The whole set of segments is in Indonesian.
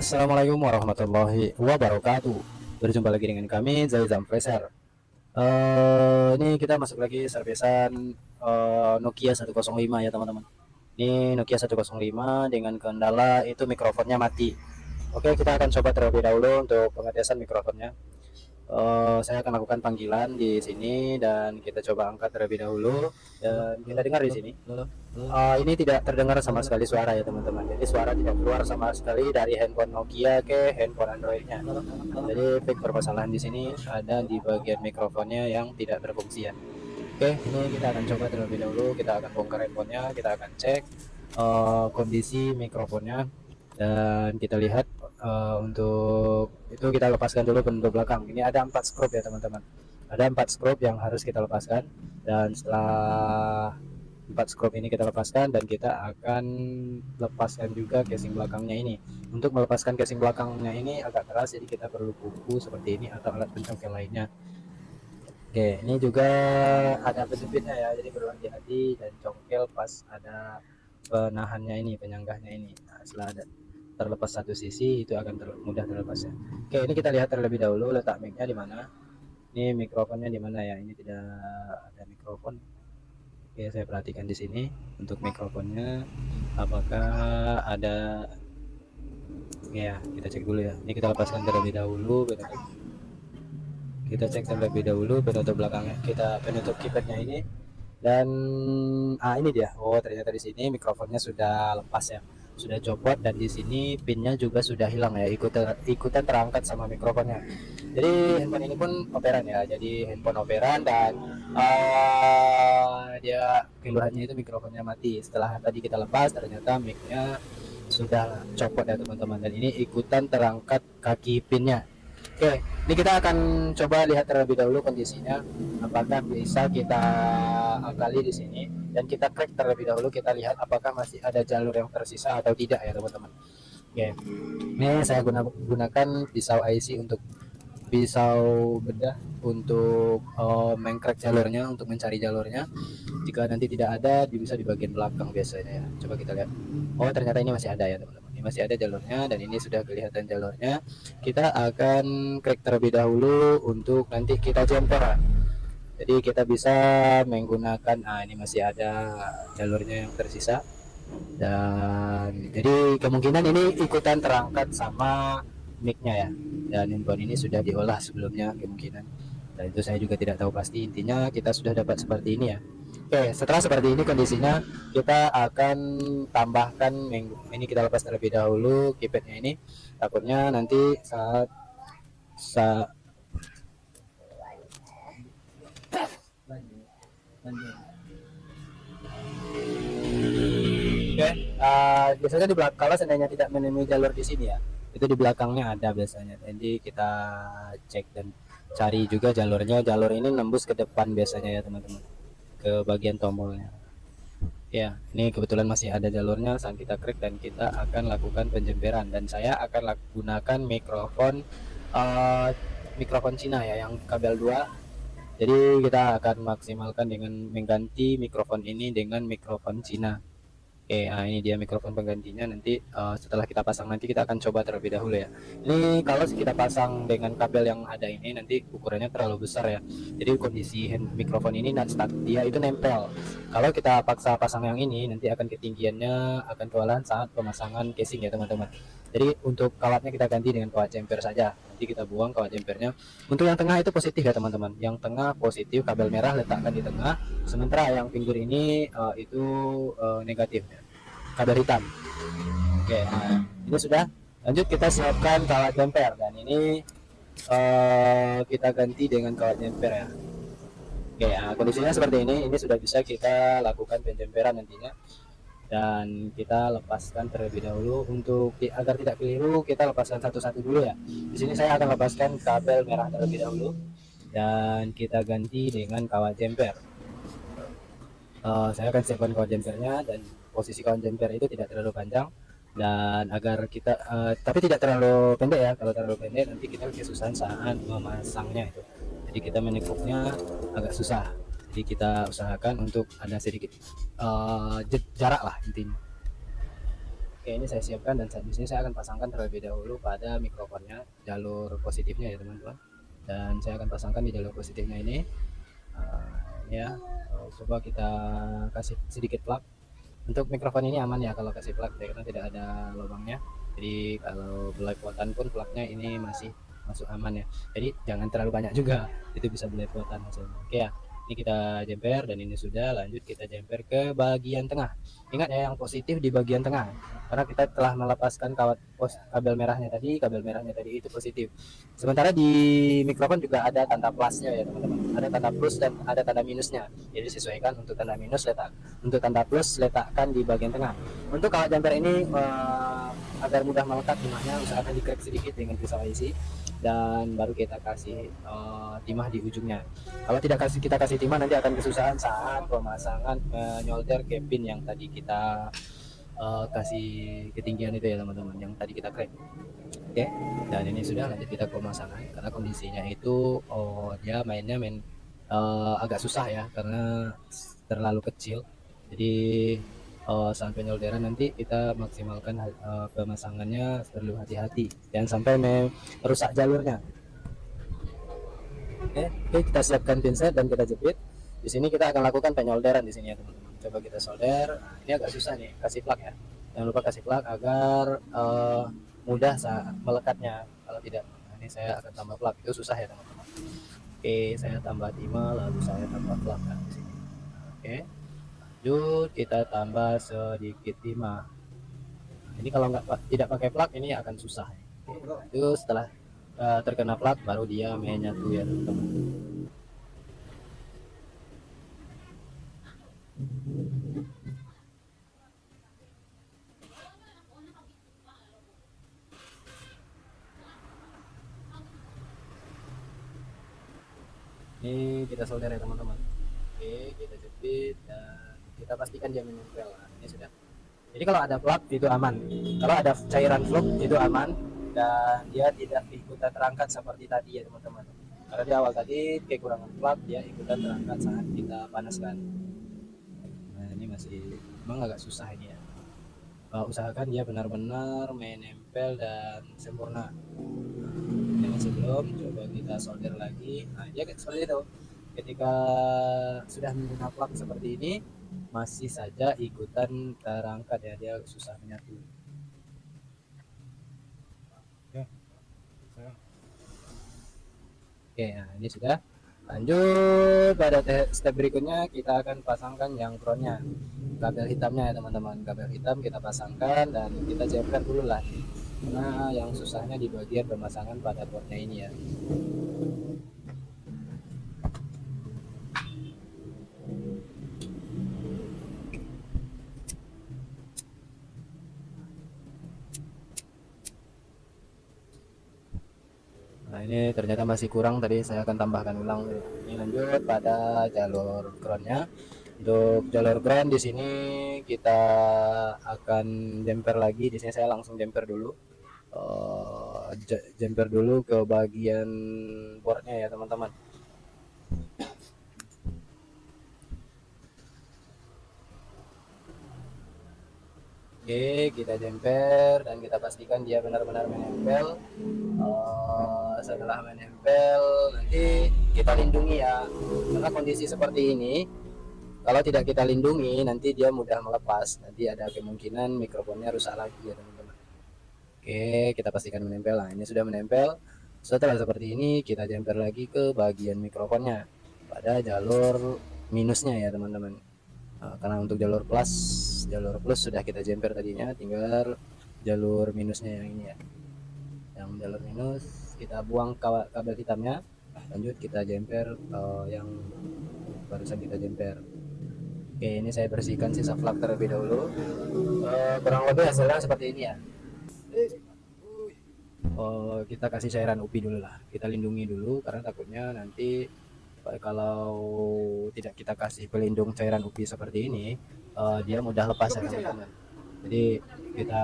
Assalamualaikum warahmatullahi wabarakatuh. Berjumpa lagi dengan kami Zaizam Freser. Ini kita masuk lagi servisan Nokia 105 ya teman-teman. Ini Nokia 105 dengan kendala itu mikrofonnya mati. Oke, kita akan coba terlebih dahulu untuk pengetesan mikrofonnya. Saya akan lakukan panggilan di sini dan kita coba angkat terlebih dahulu dan kita dengar di sini. Ini tidak terdengar sama sekali suara ya teman-teman. Jadi suara tidak keluar sama sekali dari handphone Nokia ke handphone Androidnya. Jadi fix permasalahan di sini ada di bagian mikrofonnya yang tidak berfungsi ya. Oke, ini kita akan coba terlebih dahulu. Kita akan bongkar handphonenya, kita akan cek kondisi mikrofonnya dan kita lihat untuk itu kita lepaskan dulu penutup belakang. Ini ada 4 skrup ya teman-teman. Ada 4 skrup yang harus kita lepaskan dan setelah 4 skrup ini kita lepaskan dan kita akan lepaskan juga casing belakangnya ini. Untuk melepaskan casing belakangnya ini agak keras, jadi kita perlu kuku seperti ini atau alat pencongkel lainnya. Oke, ini juga ada penjepitnya ya, jadi berhati-hati dan congkel pas ada penahannya ini, penyanggahnya ini. Nah, setelah ada terlepas satu sisi itu akan mudah terlepasnya. Oke, ini kita lihat terlebih dahulu letak mic-nya di mana. Ini mikrofonnya di mana ya? Ini tidak ada mikrofon. Oke, saya perhatikan di sini untuk mikrofonnya apakah ada. Ya, kita cek dulu ya. Ini kita lepaskan terlebih dahulu kita cek terlebih dahulu penutup belakangnya, kita penutup keypadnya ini dan ini dia. Oh, ternyata di sini mikrofonnya sudah lepas ya, sudah copot dan di sini pinnya juga sudah hilang ya, ikutan terangkat sama mikrofonnya. Jadi handphone ini pun operan ya, jadi handphone operan dan dia keluhannya itu mikrofonnya mati. Setelah tadi kita lepas ternyata micnya sudah copot ya teman-teman, dan ini ikutan terangkat kaki pinnya. Oke, ini kita akan coba lihat terlebih dahulu kondisinya, apakah bisa kita akali di sini dan kita crack terlebih dahulu, kita lihat apakah masih ada jalur yang tersisa atau tidak ya teman-teman. Oke, ini saya gunakan pisau IC untuk pisau bedah untuk mengcrack jalurnya, untuk mencari jalurnya. Jika nanti tidak ada, bisa di bagian belakang biasanya ya. Coba kita lihat. Oh, ternyata ini masih ada ya teman-teman. Ini masih ada jalurnya dan ini sudah kelihatan jalurnya. Kita akan crack terlebih dahulu untuk nanti kita jumper. Jadi kita bisa menggunakan ini masih ada jalurnya yang tersisa. Dan jadi kemungkinan ini ikutan terangkat sama mic-nya ya. Dan handphone ini sudah diolah sebelumnya kemungkinan. Dan itu saya juga tidak tahu pasti. Intinya kita sudah dapat seperti ini ya. Oke, setelah seperti ini kondisinya, kita akan tambahkan ini, kita lepas terlebih dahulu keypadnya ini. Takutnya nanti saat Oke, biasanya di belakang, kalau seandainya tidak menemui jalur di sini ya, itu di belakangnya ada biasanya. Jadi kita cek dan cari juga jalurnya. Jalur ini nembus ke depan biasanya ya teman-teman, ke bagian tombolnya. Ya, ini kebetulan masih ada jalurnya. Saat kita crack dan kita akan lakukan penjemperan, dan saya akan gunakan mikrofon Cina ya, yang kabel 2. Jadi kita akan maksimalkan dengan mengganti mikrofon ini dengan mikrofon Cina. Oke, ini dia mikrofon penggantinya. Nanti setelah kita pasang, nanti kita akan coba terlebih dahulu ya. Ini kalau kita pasang dengan kabel yang ada ini, nanti ukurannya terlalu besar ya. Jadi kondisi mikrofon ini dia itu nempel. Kalau kita paksa pasang yang ini, nanti akan ketinggiannya akan kewalahan saat pemasangan casing ya teman-teman. Jadi untuk kawatnya kita ganti dengan kawat jumper saja. Nanti kita buang kawat jumpernya. Untuk yang tengah itu positif ya teman-teman. Yang tengah positif, kabel merah letakkan di tengah. Sementara yang pinggir ini itu negatif ya, kabel hitam. Oke, nah ini sudah. Lanjut kita siapkan kawat jumper dan ini kita ganti dengan kawat jumper ya. Oke, kondisinya seperti ini. Ini sudah bisa kita lakukan penjemperan nantinya. Dan kita lepaskan terlebih dahulu untuk agar tidak keliru, kita lepaskan satu-satu dulu ya. Di sini saya akan lepaskan kabel merah terlebih dahulu dan kita ganti dengan kawat jumper. Saya akan siapkan kawat jumpernya, dan posisi kawat jumper itu tidak terlalu panjang dan agar kita tapi tidak terlalu pendek ya. Kalau terlalu pendek nanti kita kesusahan saat memasangnya itu. Jadi kita menekuknya agak susah. Jadi kita usahakan untuk ada sedikit jarak lah intinya. Oke, ini saya siapkan dan di sini saya akan pasangkan terlebih dahulu pada mikrofonnya jalur positifnya ya teman-teman. Dan saya akan pasangkan di jalur positifnya ini. Ini ya, coba kita kasih sedikit plug. Untuk mikrofon ini aman ya kalau kasih plug karena tidak ada lubangnya. Jadi kalau belepotan pun plugnya ini masih masuk aman ya. Jadi jangan terlalu banyak juga, itu bisa belepotan hasilnya. Oke ya, ini kita jemper dan ini sudah. Lanjut kita jemper ke bagian tengah. Ingat ya, yang positif di bagian tengah karena kita telah melepaskan kabel merahnya tadi itu positif. Sementara di mikrofon juga ada tanda plusnya ya teman-teman, ada tanda plus dan ada tanda minusnya. Jadi sesuaikan, untuk tanda minus untuk tanda plus letakkan di bagian tengah. Untuk kawat jumper ini agar mudah melekat timahnya, usahakan dikrek sedikit dengan pisau isi dan baru kita kasih timah di ujungnya. Kalau tidak kita kasih timah, nanti akan kesusahan saat pemasangan menyolder ke pin yang tadi kita kasih ketinggian itu ya teman-teman, yang tadi kita krek. Oke, dan ini sudah. Lanjut kita pemasangan karena kondisinya itu dia main agak susah ya karena terlalu kecil. Jadi saat penyolderan nanti kita maksimalkan pemasangannya, perlu hati-hati jangan sampai merusak jalurnya. Oke, kita siapkan pinset dan kita jepit. Di sini kita akan lakukan penyolderan di sini ya teman-teman. Coba kita solder. Nah, ini agak susah nih, kasih plug ya. Jangan lupa kasih plug agar mudah saat melekatnya. Kalau tidak, nah, ini saya akan tambah plug, itu susah ya teman-teman. Oke, saya tambah timah lalu saya tambah plug kan di sini. Oke, lanjut kita tambah sedikit timah. Ini kalau tidak pakai plug ini akan susah. Oke, lanjut setelah terkena plug baru dia menyatu ya teman-teman. Ini kita solder ya teman-teman. Oke, kita jepit dan kita pastikan dia menempel. Nah, ini sudah. Jadi kalau ada plug itu aman, kalau ada cairan flux itu aman, dan dia tidak ikutan terangkat seperti tadi ya teman-teman. Karena di awal tadi kekurangan plug, dia ikutan terangkat saat kita panaskan. Nah, ini masih memang agak susah ini ya. Usahakan dia benar-benar menempel dan sempurna. Ini masih belum, coba kita solder lagi. Nah, dia seperti itu. Ketika sudah menggunakan plug seperti ini, masih saja ikutan terangkat ya, dia susah menyatu. Oke, nah ini sudah. Lanjut pada step berikutnya, kita akan pasangkan yang groundnya, kabel hitamnya ya teman-teman. Kabel hitam kita pasangkan dan kita jepret dulu lah, karena yang susahnya di bagian pemasangan pada boardnya ini ya. Nah, ini ternyata masih kurang, tadi saya akan tambahkan ulang. Ini lanjut pada jalur groundnya. Untuk jalur ground di sini kita akan jumper lagi. Di sini saya langsung jumper dulu. Jumper dulu ke bagian boardnya ya teman-teman. Oke, kita jumper dan kita pastikan dia benar-benar menempel. Setelah menempel, nanti kita lindungi ya, karena kondisi seperti ini kalau tidak kita lindungi nanti dia mudah melepas, nanti ada kemungkinan mikrofonnya rusak lagi ya teman-teman. Oke, kita pastikan menempel. Nah, ini sudah menempel. Setelah seperti ini kita jumper lagi ke bagian mikrofonnya pada jalur minusnya ya teman-teman. Karena untuk jalur plus sudah kita jumper tadinya, tinggal jalur minusnya yang ini ya. Yang jalur minus kita buang kabel hitamnya, lanjut kita jumper yang barusan kita jumper. Oke, ini saya bersihkan sisa flak terlebih dahulu. Kurang lebih hasilnya seperti ini ya. Kita kasih cairan UPI dulu lah, kita lindungi dulu karena takutnya nanti kalau tidak kita kasih pelindung cairan UPI seperti ini, dia mudah lepas ya teman-teman. Jadi kita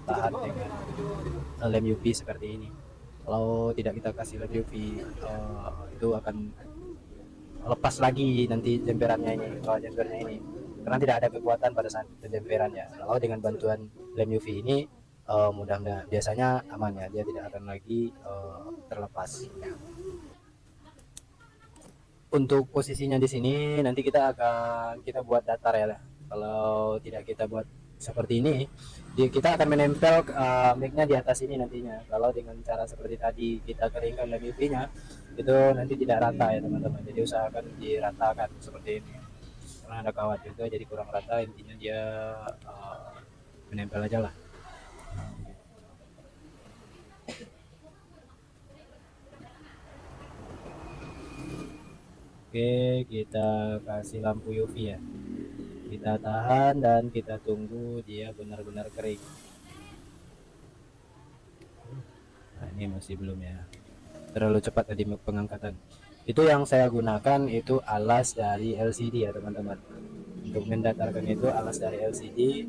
tahan dengan lem UV seperti ini. Kalau tidak kita kasih lem UV, itu akan lepas lagi nanti jemperannya ini, jempernya ini. karena tidak ada kekuatan pada saat pentempelannya. Kalau dengan bantuan lem UV ini biasanya aman ya, dia tidak akan lagi terlepas. Untuk posisinya di sini nanti kita buat datar ya. Kalau tidak kita buat seperti ini, kita akan menempel mic-nya di atas ini nantinya. Kalau dengan cara seperti tadi kita keringkan lem UV-nya, itu nanti tidak rata ya teman-teman. Jadi usahakan diratakan seperti ini. Karena ada kawat juga jadi kurang rata, intinya dia menempel aja lah. Oke, kita kasih lampu UV ya, kita tahan dan kita tunggu dia benar-benar kering. Nah, ini masih belum ya, terlalu cepat tadi pengangkatan. Itu yang saya gunakan itu alas dari LCD ya teman-teman. Untuk mendatarkan itu alas dari LCD.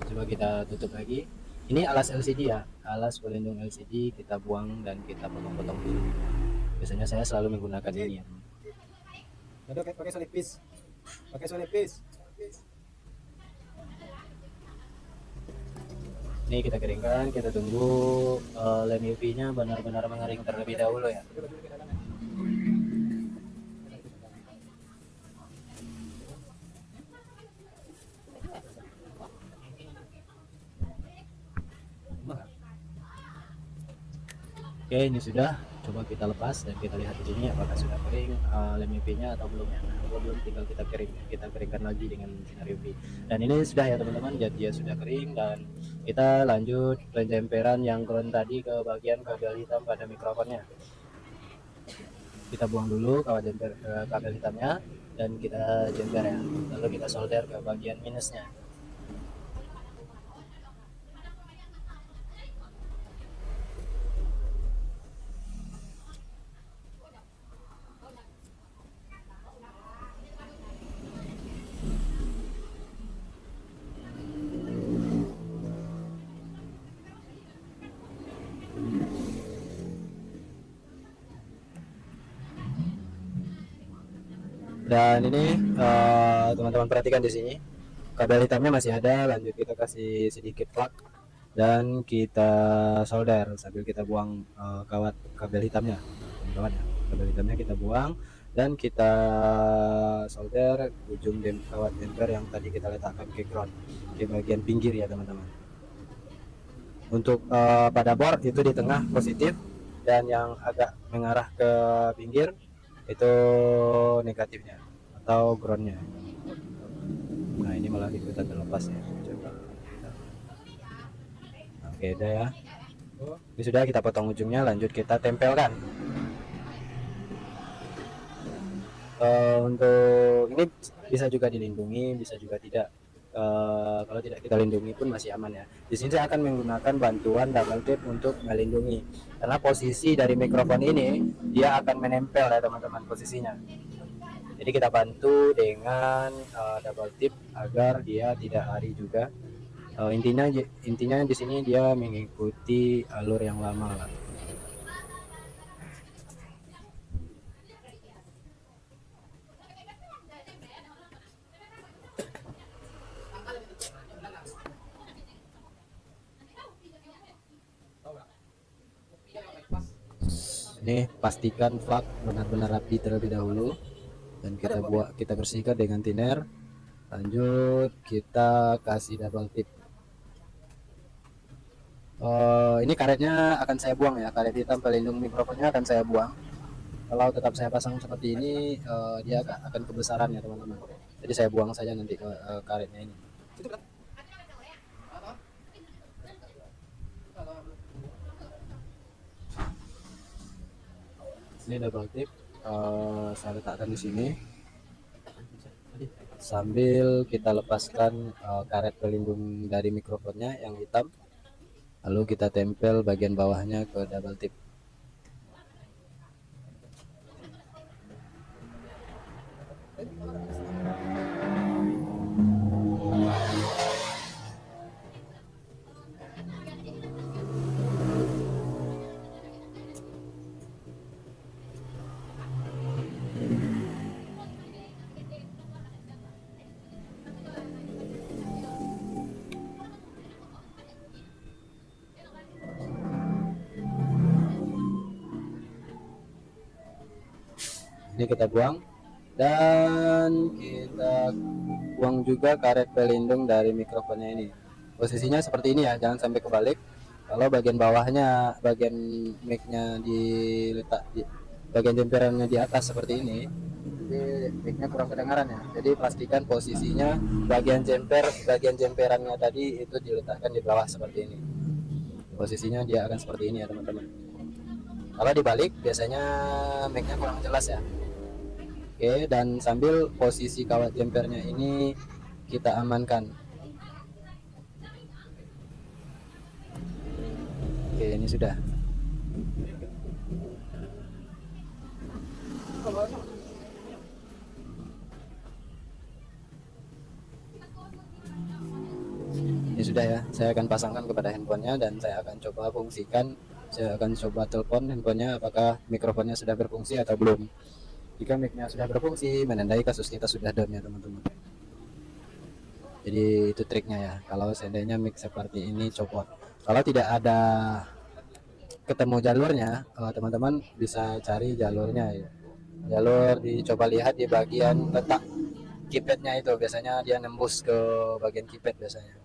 Coba kita tutup lagi. Ini alas LCD ya, alas pelindung LCD kita buang dan kita potong-potong dulu. Biasanya saya selalu menggunakan ini ya. Pakai selipis. Pakai selipis. Ini kita keringkan, kita tunggu lem UV-nya benar-benar mengering terlebih dahulu ya. Oke, ini sudah. Coba kita lepas dan kita lihat di sini apakah sudah kering lem UV-nya atau belum ya. Kalau belum, tinggal kita keringkan lagi dengan sinar UV. Dan ini sudah ya teman-teman, jadi dia sudah kering dan kita lanjut pentempelan yang ground tadi ke bagian kabel hitam pada mikrofonnya. Kita buang dulu kabel hitamnya dan kita jemper ya. Lalu kita solder ke bagian minusnya. Dan ini teman-teman perhatikan di sini kabel hitamnya masih ada. Lanjut kita kasih sedikit plug dan kita solder sambil kita buang kawat kabel hitamnya. Kabel hitamnya kita buang dan kita solder ujung kawat demper yang tadi kita letakkan ke ground di bagian pinggir ya teman-teman. Untuk pada bor itu di tengah positif dan yang agak mengarah ke pinggir itu negatifnya atau groundnya. Nah ini malah ikutan terlepas ya. Coba. Oke udah ya. Ini sudah, kita potong ujungnya, lanjut kita tempelkan. Untuk ini bisa juga dilindungi, bisa juga tidak. Kalau tidak kita lindungi pun masih aman ya. Di sini saya akan menggunakan bantuan double tape untuk melindungi, karena posisi dari mikrofon ini dia akan menempel ya teman-teman posisinya. Jadi kita bantu dengan double tip agar dia tidak lari juga. Intinya di sini dia mengikuti alur yang lama lah. Ini pastikan flak benar-benar rapi terlebih dahulu dan kita bersihkan dengan thinner. Lanjut kita kasih double tip. Ini karetnya akan saya buang ya, karet hitam pelindung mikrofonnya akan saya buang. Kalau tetap saya pasang seperti ini dia akan kebesaran ya teman-teman. Jadi saya buang saja nanti karetnya ini. Ini double tip saya letakkan di sini sambil kita lepaskan karet pelindung dari mikrofonnya yang hitam, lalu kita tempel bagian bawahnya ke double tip. Ini kita buang, dan kita buang juga karet pelindung dari mikrofonnya ini. Posisinya seperti ini ya, jangan sampai kebalik. Kalau bagian bawahnya, bagian mic-nya diletak di bagian jemperannya di atas seperti ini, jadi mic-nya kurang kedengaran ya. Jadi pastikan posisinya bagian jemperannya tadi itu diletakkan di bawah seperti ini. Posisinya dia akan seperti ini ya teman-teman. Kalau dibalik biasanya mic-nya kurang jelas ya. Oke, dan sambil posisi kawat jempernya ini kita amankan. Oke, ini sudah. Ini sudah ya, saya akan pasangkan kepada handphonenya dan saya akan coba fungsikan. Saya akan coba telepon handphonenya apakah mikrofonnya sudah berfungsi atau belum. Jika mic-nya sudah berfungsi, menandai kasus kita sudah down ya teman-teman. Jadi itu triknya ya, kalau seandainya mic seperti ini copot. Kalau tidak ada ketemu jalurnya, teman-teman bisa cari jalurnya ya. Jalur dicoba lihat di bagian letak keypadnya itu, biasanya dia nembus ke bagian keypad biasanya.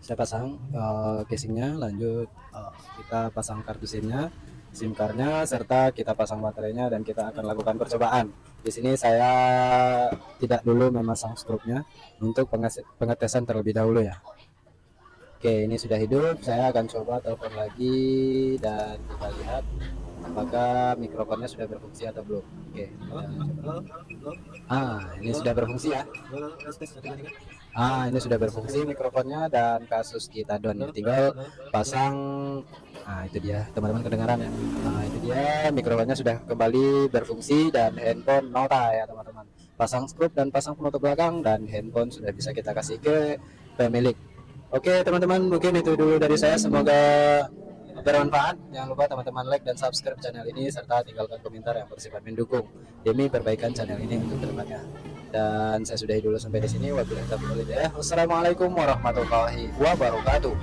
Saya pasang casingnya, lanjut kita pasang kartu SIM cardnya, serta kita pasang baterainya dan kita akan lakukan percobaan. Di sini saya tidak dulu memasang skrupnya untuk pengetesan terlebih dahulu ya. Oke, ini sudah hidup. Saya akan coba telepon lagi dan kita lihat apakah mikrofonnya sudah berfungsi atau belum. Oke. Ini sudah berfungsi ya. Ini sudah berfungsi mikrofonnya dan kasus kita down ya. Tinggal pasang. Itu dia teman-teman, kedengaran ya. Itu dia mikrofonnya sudah kembali berfungsi dan handphone nota ya teman-teman. Pasang skrup dan pasang penutup belakang dan handphone sudah bisa kita kasih ke pemilik. Oke teman-teman, mungkin itu dulu dari saya. Semoga bermanfaat. Jangan lupa teman-teman like dan subscribe channel ini serta tinggalkan komentar yang bersifat mendukung demi perbaikan channel ini untuk kedepannya. Dan saya sudahi dulu sampai di sini. Wassalamualaikum warahmatullahi wabarakatuh.